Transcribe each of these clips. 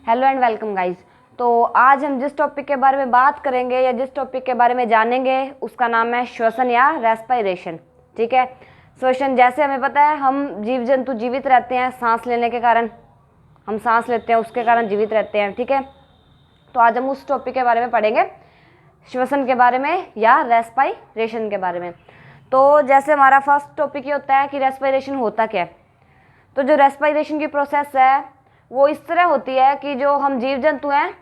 Hello and welcome guys. तो आज हम जिस टॉपिक के बारे में बात करेंगे या जिस टॉपिक के बारे में जानेंगे उसका नाम है श्वसन या रेस्पिरेशन। ठीक है, श्वसन जैसे हमें पता है हम जीव जंतु जीवित रहते हैं सांस लेने के कारण, हम सांस लेते हैं उसके कारण जीवित रहते हैं। ठीक है, तो आज हम उस टॉपिक के बारे में पढ़ेंगे, श्वसन के बारे में या रेस्पिरेशन के बारे में। तो जैसे हमारा फर्स्ट टॉपिक ये होता है कि रेस्पिरेशन होता क्या है। तो जो रेस्पिरेशन की प्रोसेस है वो इस तरह होती है कि जो हम जीव जंतु हैं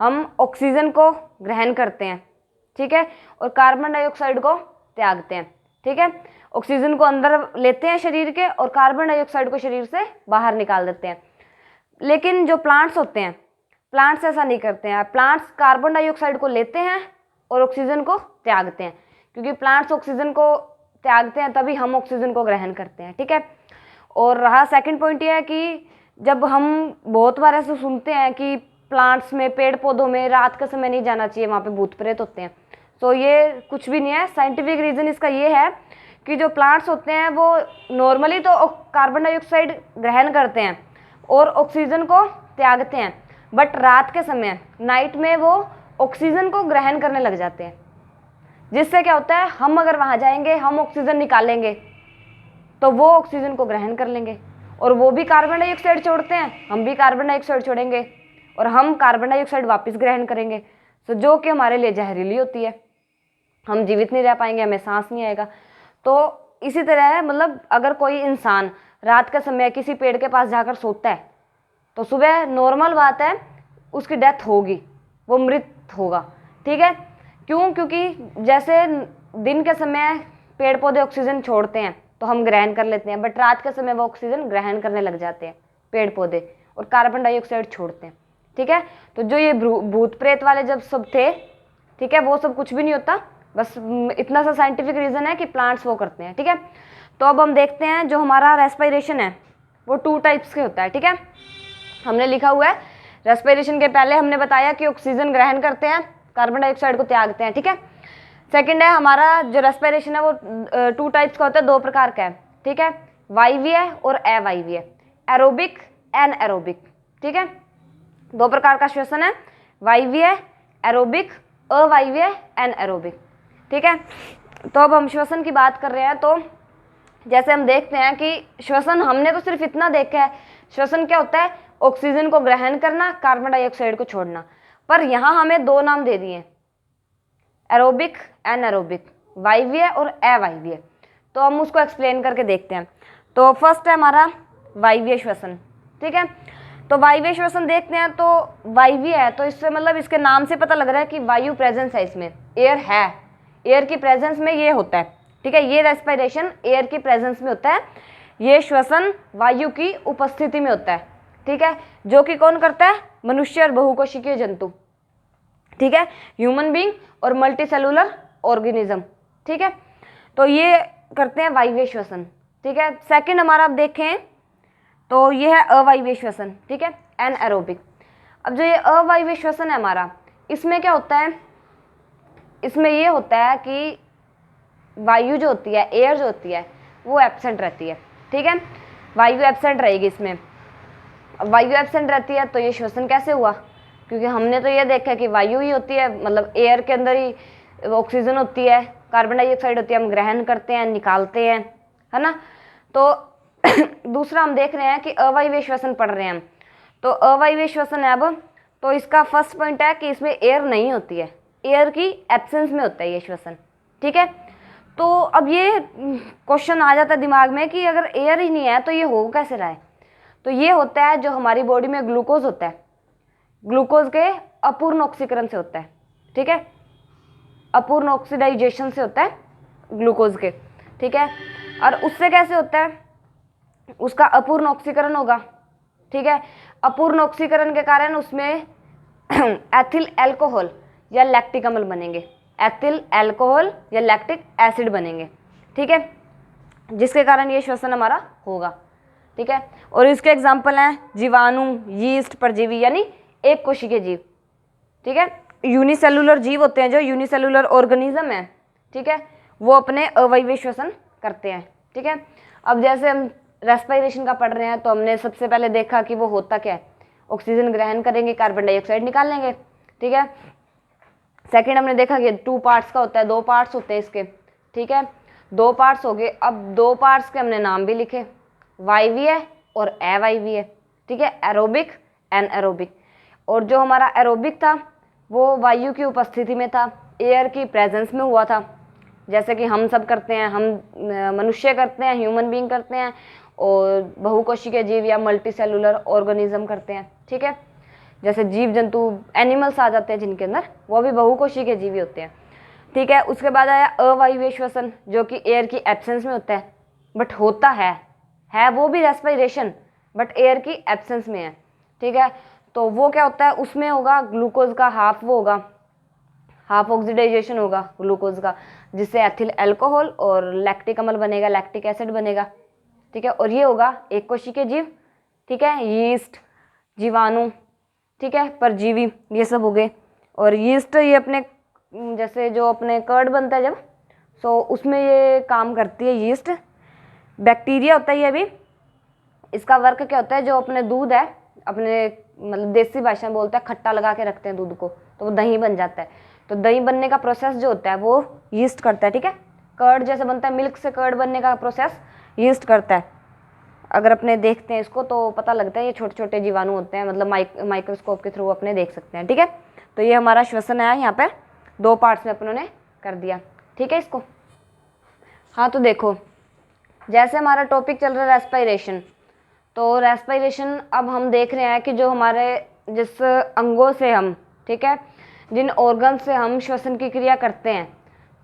हम ऑक्सीजन को ग्रहण करते हैं, ठीक है, और कार्बन डाइऑक्साइड को त्यागते हैं। ठीक है, ऑक्सीजन को अंदर लेते हैं शरीर के और कार्बन डाइऑक्साइड को शरीर से बाहर निकाल देते हैं। लेकिन जो प्लांट्स होते हैं, प्लांट्स ऐसा नहीं करते हैं। प्लांट्स कार्बन डाइऑक्साइड को लेते हैं और ऑक्सीजन को त्यागते हैं, क्योंकि प्लांट्स ऑक्सीजन को त्यागते हैं तभी हम ऑक्सीजन को ग्रहण करते हैं। ठीक है, और रहा सेकंड पॉइंट ये है कि जब हम बहुत बार ऐसे सुनते हैं कि प्लांट्स में, पेड़ पौधों में रात के समय नहीं जाना चाहिए, वहाँ पे भूत प्रेत होते हैं। तो ये कुछ भी नहीं है। साइंटिफिक रीज़न इसका ये है कि जो प्लांट्स होते हैं वो नॉर्मली तो कार्बन डाइऑक्साइड ग्रहण करते हैं और ऑक्सीजन को त्यागते हैं, बट रात के समय, नाइट में, वो ऑक्सीजन को ग्रहण करने लग जाते हैं। जिससे क्या होता है, हम अगर वहाँ जाएंगे, हम ऑक्सीजन निकालेंगे तो वो ऑक्सीजन को ग्रहण कर लेंगे और वो भी कार्बन डाइऑक्साइड छोड़ते हैं, हम भी कार्बन डाइऑक्साइड छोड़ेंगे और हम कार्बन डाइऑक्साइड वापस ग्रहण करेंगे, तो जो कि हमारे लिए जहरीली होती है। हम जीवित नहीं रह पाएंगे, हमें सांस नहीं आएगा। तो इसी तरह है, मतलब अगर कोई इंसान रात के समय किसी पेड़ के पास जाकर सोता है तो सुबह नॉर्मल बात है उसकी डेथ होगी, वो मृत होगा। ठीक है, क्यों? क्योंकि जैसे दिन के समय पेड़ पौधे ऑक्सीजन छोड़ते हैं तो हम ग्रहण कर लेते हैं, बट रात के समय वो ऑक्सीजन ग्रहण करने लग जाते हैं पेड़ पौधे और कार्बन डाइऑक्साइड छोड़ते हैं। ठीक है, तो जो ये भूत प्रेत वाले जब सब थे, ठीक है, वो सब कुछ भी नहीं होता, बस इतना सा साइंटिफिक रीज़न है कि प्लांट्स वो करते हैं। ठीक है, तो अब हम देखते हैं जो हमारा रेस्पिरेशन है वो 2 टाइप्स के होता है। ठीक है, हमने लिखा हुआ है रेस्पिरेशन के पहले हमने बताया कि ऑक्सीजन ग्रहण करते हैं, कार्बन डाइऑक्साइड को त्यागते हैं। ठीक है, सेकंड है हमारा जो रेस्पिरेशन है वो 2 टाइप्स का होता है, 2 प्रकार का है। ठीक है, वायवीय और अवायवीय, एरोबिक, एनएरोबिक। ठीक है, 2 प्रकार का श्वसन है, वायवीय एरोबिक, अवायवीय एनएरोबिक। ठीक है, तो अब हम श्वसन की बात कर रहे हैं। तो जैसे हम देखते हैं कि श्वसन, हमने तो सिर्फ इतना देखा है, श्वसन क्या होता है, ऑक्सीजन को ग्रहण करना, कार्बन डाइऑक्साइड को छोड़ना। पर यहाँ हमें 2 नाम दे दिए, एरोबिक, एनएरोबिक, वायवीय और अवायवीय। तो हम उसको एक्सप्लेन करके देखते हैं। तो फर्स्ट है हमारा वायवीय श्वसन। ठीक है, तो वायवीय श्वसन देखते हैं। तो वायवीय है तो इससे मतलब इसके नाम से पता लग रहा है कि वायु प्रेजेंस है, इसमें एयर है, एयर की प्रेजेंस में ये होता है। ठीक है, ये रेस्पिरेशन एयर की प्रेजेंस में होता है, ये श्वसन वायु की उपस्थिति में होता है। ठीक है, जो कि कौन करता है, मनुष्य और बहुकोशिकीय जंतु। ठीक है, ह्यूमन बीइंग और मल्टी सेलुलर ऑर्गेनिज्म। ठीक है, तो ये करते हैं वायवीय श्वसन। ठीक है, सेकंड हमारा अब देखें तो ये है अवायवीय श्वसन। ठीक है, एनएरोबिक। अब जो ये अवायवीय श्वसन है हमारा, इसमें क्या होता है, इसमें ये होता है कि वायु जो होती है, एयर जो होती है, वो एब्सेंट रहती है। ठीक है, वायु एब्सेंट रहेगी इसमें। अब वायु एब्सेंट रहती है तो ये श्वसन कैसे हुआ, क्योंकि हमने तो ये देखा कि वायु ही होती है, मतलब एयर के अंदर ही ऑक्सीजन होती है, कार्बन डाइऑक्साइड होती है, हम ग्रहण करते हैं, निकालते हैं, है ना। तो दूसरा हम देख रहे हैं कि अवायवीय श्वसन पढ़ रहे हैं हम। तो अवायवीय श्वसन है अब, तो इसका फर्स्ट पॉइंट है कि इसमें एयर नहीं होती है, एयर की एब्सेंस में होता है ये श्वसन। ठीक है, तो अब ये क्वेश्चन आ जाता है दिमाग में कि अगर एयर ही नहीं है तो ये हो कैसे रहा है। तो ये होता है जो हमारी बॉडी में ग्लूकोज होता है, ग्लूकोज के अपूर्ण ऑक्सीकरण से होता है। ठीक है, अपूर्ण ऑक्सीडाइजेशन से होता है ग्लूकोज के। ठीक है, और उससे कैसे होता है, उसका अपूर्ण ऑक्सीकरण होगा। ठीक है, अपूर्ण ऑक्सीकरण के कारण उसमें एथिल अल्कोहल या लैक्टिक अम्ल बनेंगे, एथिल अल्कोहल या लैक्टिक एसिड बनेंगे। ठीक है, जिसके कारण ये श्वसन हमारा होगा। ठीक है, और इसके एग्जाम्पल हैं जीवाणु, यीस्ट, परजीवी यानी एक कोशिकीय जीव। ठीक है, यूनिसेलुलर जीव होते हैं, जो यूनिसेलुलर ऑर्गेनिज्म है, ठीक है, वो अपने अवायवीय श्वसन करते हैं। ठीक है, अब जैसे हम रेस्पिरेशन का पढ़ रहे हैं तो हमने सबसे पहले देखा कि वो होता क्या है, ऑक्सीजन ग्रहण करेंगे, कार्बन डाइऑक्साइड निकाल लेंगे। ठीक है, सेकंड हमने देखा कि 2 पार्ट्स का होता है, 2 पार्ट्स होते हैं इसके। ठीक है, 2 पार्ट्स हो गए। अब 2 पार्ट्स के हमने नाम भी लिखे, वायवीय और अवायवीय। ठीक है, एरोबिक, एनएरोबिक। और जो हमारा एरोबिक था वो वायु की उपस्थिति में था, एयर की प्रेजेंस में हुआ था, जैसे कि हम सब करते हैं, हम मनुष्य करते हैं, ह्यूमन बीइंग करते हैं, और बहुकोशिकीय जीव या मल्टी सेलुलर ऑर्गेनिज्म करते हैं। ठीक है, जैसे जीव जंतु एनिमल्स आ जाते हैं जिनके अंदर, वो भी बहुकोशिकीय जीव होते हैं। ठीक है, उसके बाद आया अवायवीय श्वसन, जो कि एयर की एब्सेंस में होता है, बट होता है वो भी रेस्पिरेशन, बट एयर की एब्सेंस में है। ठीक है, तो वो क्या होता है, उसमें होगा ग्लूकोज का हाफ, वो होगा हाफ ऑक्सीडाइजेशन होगा ग्लूकोज का, जिससे एथिल अल्कोहल और लैक्टिक अम्ल बनेगा, लैक्टिक एसिड बनेगा। ठीक है, और ये होगा एक कोशिकीय जीव। ठीक है, यीस्ट, जीवाणु, ठीक है, परजीवी, ये सब हो गए। और यीस्ट ये अपने जैसे जो अपने कर्ड बनता है जब, सो उसमें ये काम करती है यीस्ट। बैक्टीरिया होता है ये भी, इसका वर्क क्या होता है, जो अपने दूध है, अपने मतलब देसी भाषा में बोलते हैं खट्टा लगा के रखते हैं दूध को, तो वो दही बन जाता है। तो दही बनने का प्रोसेस जो होता है वो यीस्ट करता है। ठीक है, कर्ड जैसे बनता है, मिल्क से कर्ड बनने का प्रोसेस यीस्ट करता है। अगर अपने देखते हैं इसको तो पता लगता है ये छोटे छोटे जीवाणु होते हैं, मतलब माइक्रोस्कोप के थ्रू अपने देख सकते हैं। ठीक है, तो ये हमारा श्वसन है, यहाँ पर 2 पार्ट्स में अपनों ने कर दिया। ठीक है इसको, हाँ तो देखो जैसे हमारा टॉपिक चल रहा है रेस्पिरेशन, तो रेस्पिरेशन अब हम देख रहे हैं कि जो हमारे जिस अंगों से हम, ठीक है, जिन ऑर्गन से हम श्वसन की क्रिया करते हैं,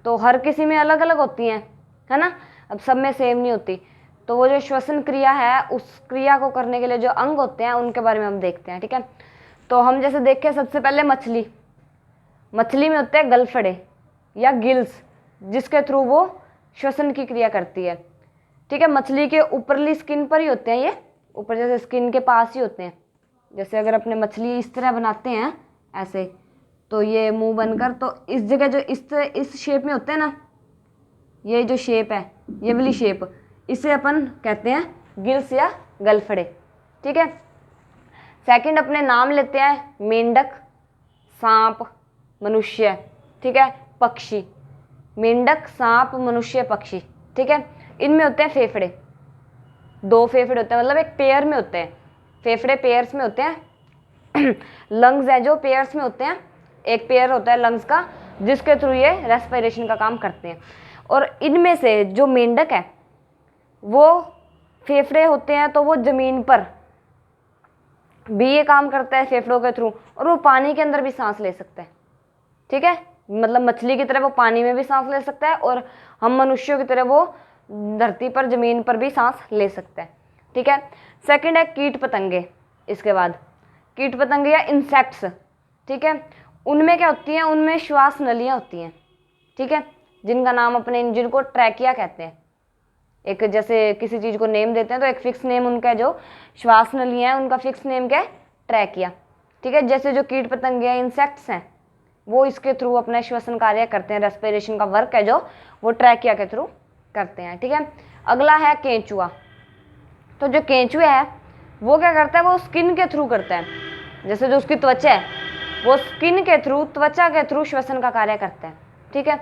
तो हर किसी में अलग अलग होती हैं, है ना, अब सब में सेम नहीं होती। तो वो जो श्वसन क्रिया है, उस क्रिया को करने के लिए जो अंग होते हैं उनके बारे में हम देखते हैं। ठीक है, तो हम जैसे देखें सबसे पहले मछली में होते हैं गलफड़े या गिल्स, जिसके थ्रू वो श्वसन की क्रिया करती है। ठीक है, मछली के ऊपरली स्किन पर ही होते हैं, ये ऊपर जैसे स्किन के पास ही होते हैं। जैसे अगर अपने मछली इस तरह बनाते हैं ऐसे, तो ये मुंह बनकर, तो इस जगह जो इस शेप में होते हैं ना, ये जो शेप है, ये वाली शेप, इसे अपन कहते हैं गिल्स या गलफड़े। ठीक है, सेकंड अपने नाम लेते हैं, मेंढक, सांप, मनुष्य। ठीक है, पक्षी, मेंढक, सांप, मनुष्य, पक्षी। ठीक है, इनमें होते हैं फेफड़े, 2 फेफड़े होते हैं, मतलब एक पेयर में होते हैं, फेफड़े पेयर्स में होते हैं। लंग्स हैं जो पेयर्स में होते हैं, एक पेयर होता है लंग्स का, जिसके थ्रू ये रेस्पिरेशन का काम करते हैं। और इनमें से जो मेंढक है वो फेफड़े होते हैं, तो वो जमीन पर भी ये काम करता है फेफड़ों के थ्रू, और वो पानी के अंदर भी सांस ले सकता है। ठीक है, मतलब मछली की तरह वो पानी में भी सांस ले सकता है, और हम मनुष्यों की तरह वो धरती पर जमीन पर भी सांस ले सकता है। ठीक है, सेकंड है कीट पतंगे। इसके बाद कीट पतंगे या इंसेक्ट्स, ठीक है, उनमें क्या होती हैं, उनमें श्वास नलियाँ होती हैं। ठीक है, जिनका नाम अपने, जिनको ट्रैकिया कहते हैं। एक जैसे किसी चीज़ को नेम देते हैं तो एक फिक्स नेम उनका, जो श्वास नलियाँ हैं उनका फिक्स नेम क्या है, ट्रैकिया। ठीक है, जैसे जो कीट पतंगे हैं, इंसेक्ट्स हैं, वो इसके थ्रू अपना श्वसन कार्य करते हैं, रेस्पिरेशन का वर्क है जो वो ट्रैकिया के थ्रू करते हैं। ठीक है, अगला है केंचुआ। तो जो केंचुआ है वो क्या करता है, वो स्किन के थ्रू करता है, जैसे जो उसकी त्वचा है वो स्किन के थ्रू, त्वचा के थ्रू श्वसन का कार्य करता है। ठीक है,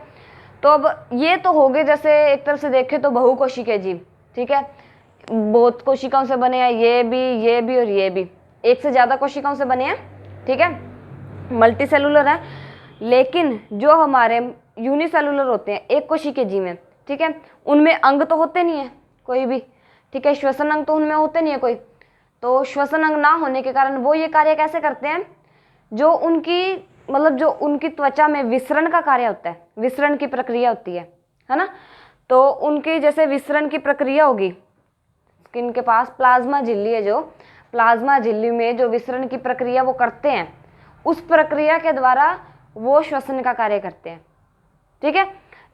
तो अब ये तो हो गए जैसे एक तरफ से देखें तो बहुकोशिकीय जीव। ठीक है, बहुत कोशिकाओं से बने हैं, ये भी और ये भी, एक से ज़्यादा कोशिकाओं से बने हैं। ठीक है, मल्टी सेलुलर है। लेकिन जो हमारे यूनिसेलुलर होते हैं, एक कोशिकीय जीव हैं, ठीक है, उनमें अंग तो होते नहीं है कोई भी। ठीक है, श्वसन अंग तो उनमें होते नहीं है कोई, तो श्वसन अंग ना होने के कारण वो ये कार्य कैसे करते हैं, जो उनकी मतलब जो उनकी त्वचा में विसरण का कार्य होता है, विसरण की प्रक्रिया होती है ना, तो उनकी जैसे विसरण की प्रक्रिया होगी, स्किन के पास प्लाज्मा झिल्ली है, जो प्लाज्मा झिल्ली में जो विसरण की प्रक्रिया वो करते हैं, उस प्रक्रिया के द्वारा वो श्वसन का कार्य करते हैं। ठीक है,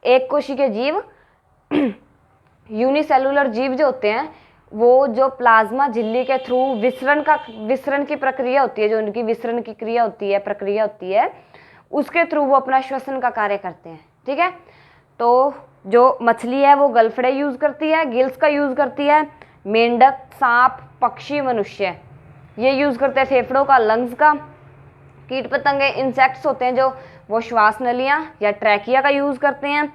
एक कोशिकीय जीव यूनिसेलुलर जीव जो होते हैं, वो जो प्लाज्मा झिल्ली के थ्रू विसरण की प्रक्रिया होती है, जो उनकी विसरण की क्रिया होती है, प्रक्रिया होती है, उसके थ्रू वो अपना श्वसन का कार्य करते हैं। ठीक है, तो जो मछली है वो गलफड़े यूज करती है, गिल्स का यूज करती है, मेंढक, सांप, पक्षी, मनुष्य, ये यूज़ करते हैं फेफड़ों का, लंग्स का। कीट पतंगे इंसेक्ट्स होते हैं जो, वो श्वास नलियाँ या ट्रैकिया का यूज़ करते हैं।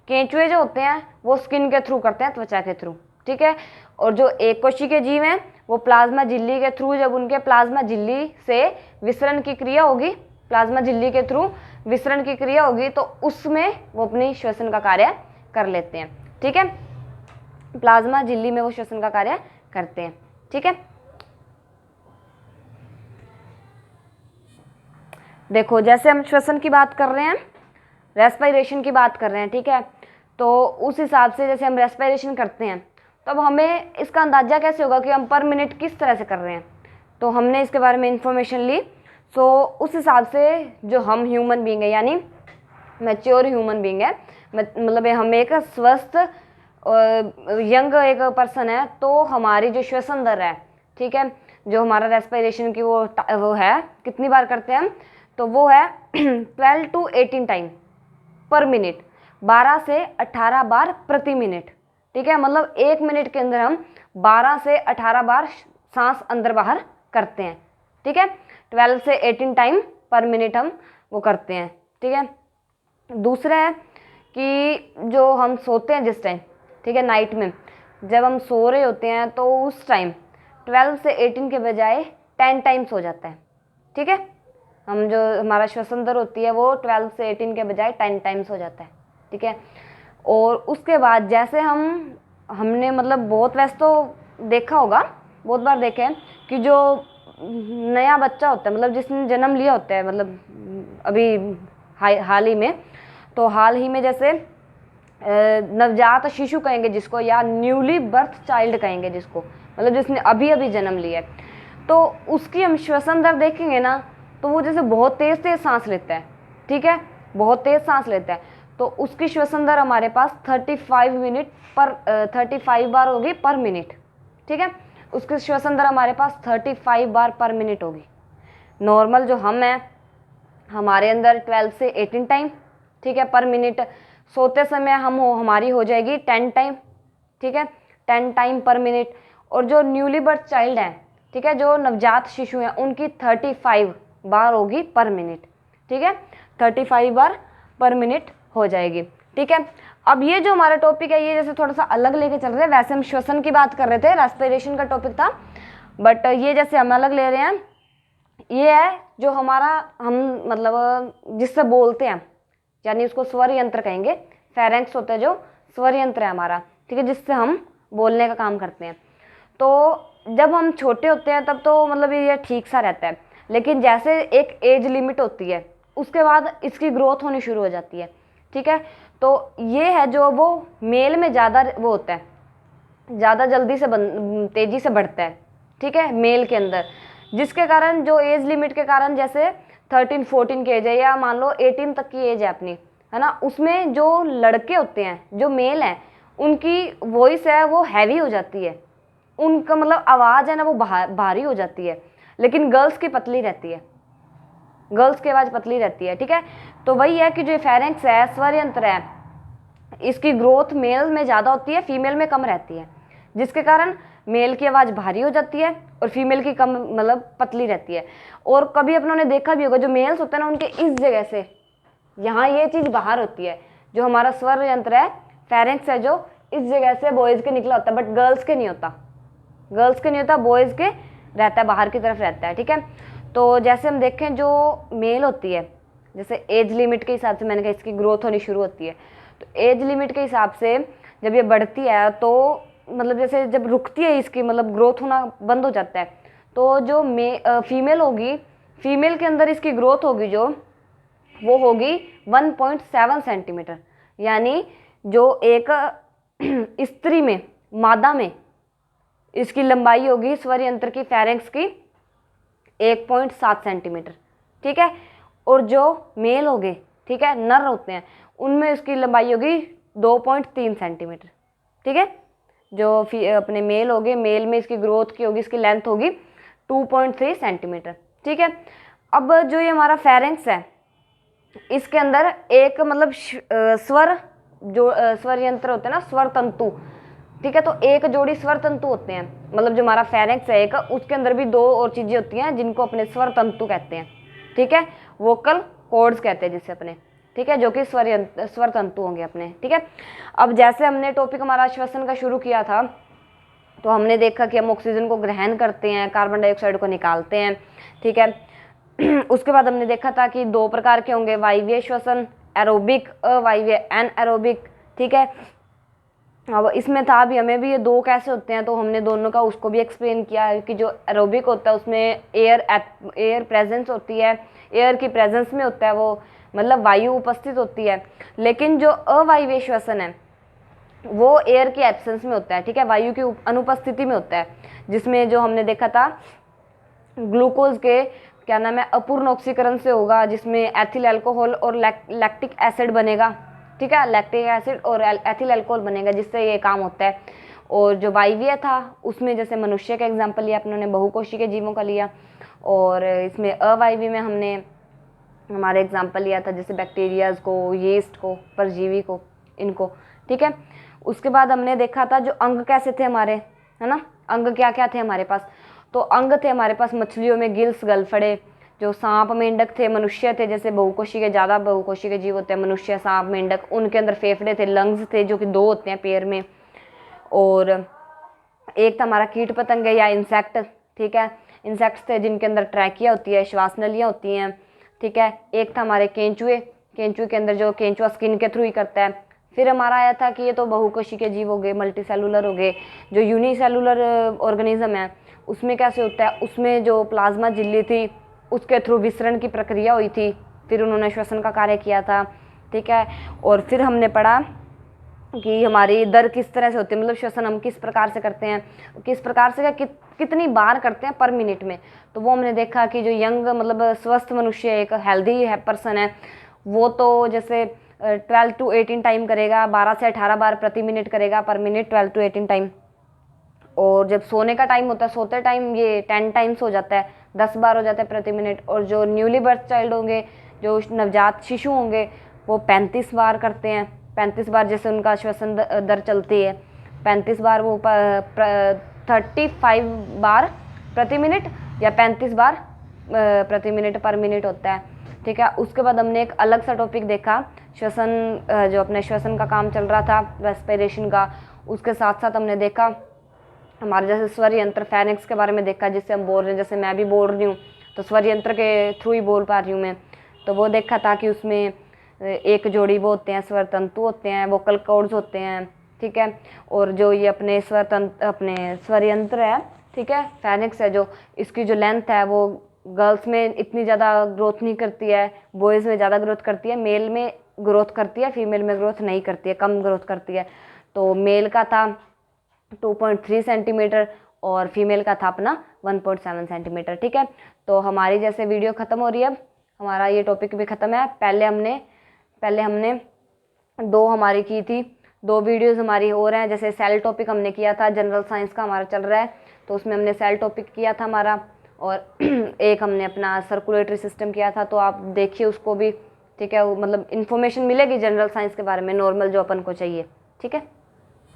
केंचुए जो होते हैं वो स्किन के थ्रू करते हैं, त्वचा के थ्रू, ठीक है। और जो एक कोशिकीय जीव हैं वो प्लाज्मा झिल्ली के थ्रू, जब उनके प्लाज्मा झिल्ली से विसरण की क्रिया होगी, प्लाज्मा झिल्ली के थ्रू विसरण की क्रिया होगी तो उसमें वो अपनी श्वसन का कार्य कर लेते हैं, ठीक है। प्लाज्मा झिल्ली में वो श्वसन का कार्य करते हैं, ठीक है। देखो जैसे हम श्वसन की बात कर रहे हैं, रेस्पिरेशन की बात कर रहे हैं, ठीक है। तो उस हिसाब से जैसे हम रेस्पिरेशन करते हैं तब हमें इसका अंदाज़ा कैसे होगा कि हम पर मिनट किस तरह से कर रहे हैं। तो हमने इसके बारे में इंफॉर्मेशन ली। सो उस हिसाब से जो हम ह्यूमन बीइंग है, यानी मैच्योर ह्यूमन बीइंग है, मतलब हम एक स्वस्थ यंग एक पर्सन है, तो हमारी जो श्वसन दर है, ठीक है, जो हमारा रेस्पिरेशन की वो है, कितनी बार करते हैं हम, तो वो है 12 to 18 टाइम पर मिनट, 12 से 18 बार प्रति मिनट, ठीक है। मतलब 1 मिनट के अंदर हम 12 से 18 बार सांस अंदर बाहर करते हैं, ठीक है। 12 से 18 टाइम पर मिनट हम वो करते हैं, ठीक है। दूसरा है कि जो हम सोते हैं जिस टाइम, ठीक है, नाइट में जब हम सो रहे होते हैं तो उस टाइम 12 से 18 के बजाय 10 टाइम्स हो जाता है, ठीक है। हम जो हमारा श्वसन दर होती है वो 12 से 18 के बजाय 10 टाइम्स हो जाता है, ठीक है। और उसके बाद जैसे हमने मतलब बहुत वैसे तो देखा होगा, बहुत बार देखे हैं कि जो नया बच्चा होता है, मतलब जिसने जन्म लिया होता है, मतलब अभी हाल ही में, तो हाल ही में जैसे नवजात शिशु कहेंगे जिसको, या न्यूली बर्थ चाइल्ड कहेंगे जिसको, मतलब जिसने अभी अभी जन्म लिया है, तो उसकी हम श्वसन दर देखेंगे ना, तो वो जैसे बहुत तेज़ तेज़ सांस लेता है, ठीक है, बहुत तेज़ सांस लेता है, तो उसकी श्वसन दर हमारे पास 35 बार होगी पर मिनट, ठीक है। उसकी श्वसन दर हमारे पास 35 बार पर मिनट होगी। नॉर्मल जो हम हैं, हमारे अंदर 12 से 18 टाइम, ठीक है, पर मिनट। सोते समय हमारी हो जाएगी 10 टाइम, ठीक है, 10 टाइम पर मिनट। और जो न्यूली बर्थ चाइल्ड है, ठीक है, जो नवजात शिशु हैं, उनकी 35 बार होगी पर मिनट, ठीक है, 35 बार पर मिनट हो जाएगी, ठीक है। अब ये जो हमारा टॉपिक है ये जैसे थोड़ा सा अलग लेके चल रहे हैं, वैसे हम श्वसन की बात कर रहे थे, रेस्पिरेशन का टॉपिक था, बट ये जैसे हम अलग ले रहे हैं, ये है जो हमारा हम मतलब जिससे बोलते हैं, यानी उसको स्वर यंत्र कहेंगे। फेरेंक्स होता है जो स्वर यंत्र है हमारा, ठीक है, जिससे हम बोलने का काम करते हैं। तो जब हम छोटे होते हैं तब तो मतलब ये ठीक सा रहता है, लेकिन जैसे एक एज लिमिट होती है उसके बाद इसकी ग्रोथ होनी शुरू हो जाती है, ठीक है। तो ये है जो वो मेल में ज़्यादा वो होता है, ज़्यादा जल्दी से तेज़ी से बढ़ता है, ठीक है, मेल के अंदर, जिसके कारण जो एज लिमिट के कारण जैसे 13-14 की एज है, या मान लो 18 तक की एज है अपनी, है ना, उसमें जो लड़के होते हैं, जो मेल हैं, उनकी वॉइस है वो हैवी हो जाती है, उनका मतलब आवाज़ है ना वो भारी हो जाती है, लेकिन गर्ल्स की पतली रहती है, गर्ल्स की आवाज़ पतली रहती है, ठीक है। तो वही है कि जो फेरेंक्स है, स्वर यंत्र है, इसकी ग्रोथ मेल में ज़्यादा होती है, फीमेल में कम रहती है, जिसके कारण मेल की आवाज़ भारी हो जाती है और फीमेल की कम मतलब पतली रहती है। और कभी अपनों ने देखा भी होगा जो मेल्स होते हैं ना, उनके इस जगह से यहाँ ये चीज़ बाहर होती है, जो हमारा स्वर यंत्र है, फेरेंक्स है, जो इस जगह से बॉयज़ के निकला होता है, बट गर्ल्स के नहीं होता, गर्ल्स के नहीं होता, बॉयज़ के रहता है, बाहर की तरफ रहता है, ठीक है। तो जैसे हम देखें जो मेल होती है, जैसे एज लिमिट के हिसाब से मैंने कहा इसकी ग्रोथ होनी शुरू होती है, तो एज लिमिट के हिसाब से जब ये बढ़ती है तो मतलब जैसे जब रुकती है इसकी मतलब ग्रोथ होना बंद हो जाता है, तो जो फीमेल होगी, फीमेल के अंदर इसकी ग्रोथ होगी जो वो होगी 1.7 सेंटीमीटर, यानी जो एक स्त्री में, मादा में इसकी लंबाई होगी स्वर यंत्र की, फेरेंक्स की 1.7 सेंटीमीटर, ठीक है। और जो मेल हो गए, ठीक है, नर होते हैं, उनमें इसकी लंबाई होगी 2.3 सेंटीमीटर, ठीक है। जो अपने मेल हो गए, मेल में इसकी ग्रोथ की होगी, इसकी लेंथ होगी 2.3 सेंटीमीटर, ठीक है। अब जो ये हमारा फेरेंक्स है, इसके अंदर एक मतलब स्वर जो स्वर यंत्र होते हैं ना, स्वर तंतु, ठीक है, तो एक जोड़ी स्वर तंतु होते हैं, मतलब जो हमारा फेरिंक्स है एक, उसके अंदर भी 2 और चीज़ें होती हैं जिनको अपने स्वर तंतु कहते हैं, ठीक है, वोकल कॉर्ड्स कहते हैं जिसे अपने, ठीक है, जो कि स्वर तंतु होंगे अपने, ठीक है। अब जैसे हमने टॉपिक हमारा श्वसन का शुरू किया था, तो हमने देखा कि हम ऑक्सीजन को ग्रहण करते हैं, कार्बन डाइऑक्साइड को निकालते हैं, ठीक है। उसके बाद हमने देखा था कि 2 प्रकार के होंगे, वायवीय श्वसन, एरोबिक, अवायवीय, एनएरोबिक, ठीक है। अब इसमें था भी हमें भी ये 2 कैसे होते हैं, तो हमने दोनों का उसको भी एक्सप्लेन किया है कि जो एरोबिक होता है उसमें एयर प्रेजेंस होती है, एयर की प्रेजेंस में होता है वो, मतलब वायु उपस्थित होती है। लेकिन जो अवायवीय श्वसन है वो एयर की एब्सेंस में होता है, ठीक है, वायु की अनुपस्थिति में होता है, जिसमें जो हमने देखा था ग्लूकोज के क्या नाम है अपूर्ण ऑक्सीकरण से होगा, जिसमें एथिल अल्कोहल और लैक्टिक एसिड बनेगा, ठीक है, लैक्टिक एसिड और एथिल अल्कोहल बनेगा, जिससे ये काम होता है। और जो वायवीय था उसमें जैसे मनुष्य का एग्जाम्पल लिया अपने, बहुकोशी के जीवों का लिया, और इसमें अवायवीय में हमने हमारे एग्जाम्पल लिया था जैसे बैक्टीरियाज को, यीस्ट को, परजीवी को, इनको, ठीक है। उसके बाद हमने देखा था जो अंग कैसे थे हमारे, है ना, अंग क्या क्या थे हमारे पास, तो अंग थे हमारे पास मछलियों में गिल्स, गलफड़े, जो सांप मेंढक थे, मनुष्य थे जैसे बहुकोशी के, ज़्यादा बहुकोशी के जीव होते हैं मनुष्य, सांप, मेंढक, उनके अंदर फेफड़े थे, लंग्स थे जो कि 2 होते हैं पेयर में, और एक था हमारा कीट पतंग या इंसेक्ट, ठीक है, इंसेक्ट्स थे जिनके अंदर ट्रैकिया होती है, श्वास नलियाँ होती हैं, ठीक है। एक था हमारे केंचुए, केंचुए के अंदर जो केंचुआ स्किन के थ्रू ही करता है। फिर हमारा आया था कि ये तो बहुकोशी के जीव हो गए, मल्टी सेलुलर हो गए। जो यूनिसेलुलर ऑर्गेनिज्म है उसमें कैसे होता है, उसमें जो प्लाज्मा झिल्ली थी उसके थ्रू विसरण की प्रक्रिया हुई थी, फिर उन्होंने श्वसन का कार्य किया था, ठीक है। और फिर हमने पढ़ा कि हमारी दर किस तरह से होती है, मतलब श्वसन हम किस प्रकार से करते हैं, किस प्रकार से कितनी बार करते हैं पर मिनट में। तो वो हमने देखा कि जो यंग मतलब स्वस्थ मनुष्य एक हेल्दी है पर्सन है, वो तो जैसे 12 to 18 टाइम करेगा, 12 से 18 बार प्रति मिनट करेगा पर मिनट, 12 to 18 टाइम। और जब सोने का टाइम होता है, सोते टाइम ये 10 टाइम्स हो जाता है, 10 बार हो जाता है प्रति मिनट। और जो न्यूली बर्थ चाइल्ड होंगे, जो नवजात शिशु होंगे, वो 35 बार करते हैं, 35 बार जैसे उनका श्वसन दर चलती है, 35 बार वो 35 बार प्रति मिनट या 35 बार प्रति मिनट पर मिनट होता है, ठीक है। उसके बाद हमने एक अलग सा टॉपिक देखा, श्वसन, जो अपने श्वसन का काम चल रहा था रेस्पिरेशन का, उसके साथ साथ हमने देखा हमारे जैसे स्वर यंत्र फेरिंक्स के बारे में देखा, जिससे हम बोल रहे हैं, जैसे मैं भी बोल रही हूँ तो स्वर यंत्र के थ्रू ही बोल पा रही हूँ मैं। तो वो देखा था कि उसमें एक जोड़ी वो होते हैं, स्वर तंतु होते हैं, वोकल कॉर्ड्स होते हैं, ठीक है। और जो ये अपने स्वर यंत्र है, ठीक है, फेरिंक्स है, जो इसकी जो लेंथ है वो गर्ल्स में इतनी ज़्यादा ग्रोथ नहीं करती है, बॉयज़ में ज़्यादा ग्रोथ करती है, मेल में ग्रोथ करती है, फीमेल में ग्रोथ नहीं करती है, कम ग्रोथ करती है। तो मेल का था 2.3 सेंटीमीटर और फीमेल का था अपना 1.7 सेंटीमीटर, ठीक है। तो हमारी जैसे वीडियो ख़त्म हो रही है, अब हमारा ये टॉपिक भी ख़त्म है। पहले हमने 2 हमारी की थी, 2 वीडियोस हमारी हो रहे हैं। जैसे सेल टॉपिक हमने किया था, जनरल साइंस का हमारा चल रहा है, तो उसमें हमने सेल टॉपिक किया था हमारा, और एक हमने अपना सर्कुलेटरी सिस्टम किया था, तो आप देखिए उसको भी, ठीक है। मतलब इन्फॉर्मेशन मिलेगी जनरल साइंस के बारे में, नॉर्मल जो अपन को चाहिए, ठीक है।